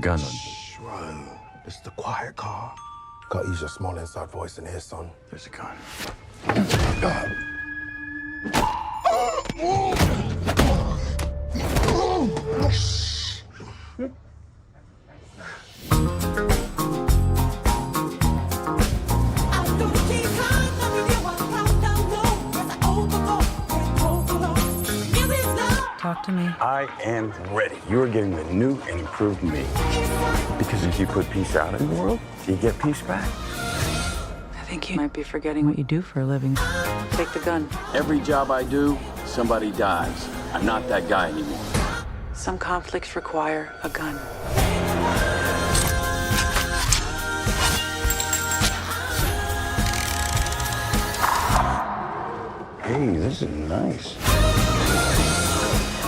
gun on. Shh, Ron. It's the quiet car. Gotta use your small inside voice in here, son. There's a gun. Talk to me. I am ready. You are getting the new and improved me. Because if you put peace out in the world, you get peace back. I think you might be forgetting what you do for a living. Take the gun. Every job I do, somebody dies. I'm not that guy anymore. Some conflicts require a gun. Hey, this is nice.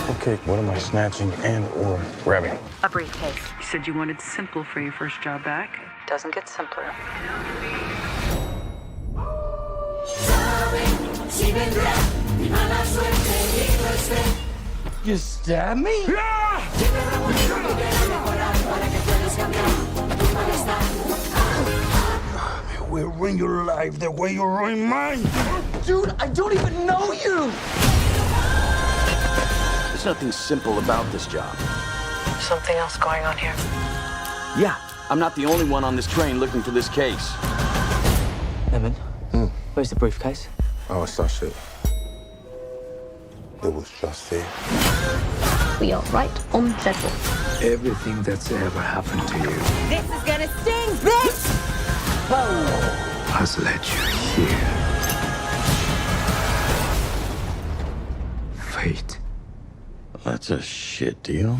Okay, what am I snatching and or grabbing? A briefcase. You said you wanted simple for your first job back. Doesn't get simpler. You stab me? We'll ruin your life the way you ruin mine. Dude, I don't even know you! There's nothing simple about this job. Something else going on here. Yeah, I'm not the only one on this train looking for this case. Evan, where's the briefcase? Oh, it's that shit. It was just there. We are right on schedule. Everything that's ever happened to you This is gonna sting, bitch! has led you here. Fate. That's a shit deal.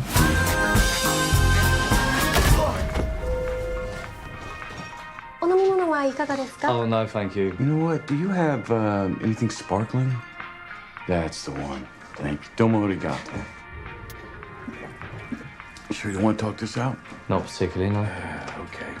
Oh, no, thank you. You know what? Do you have anything sparkling? That's the one. Thank you. Domo arigato. You sure you want to talk this out? Not particularly, no. Okay.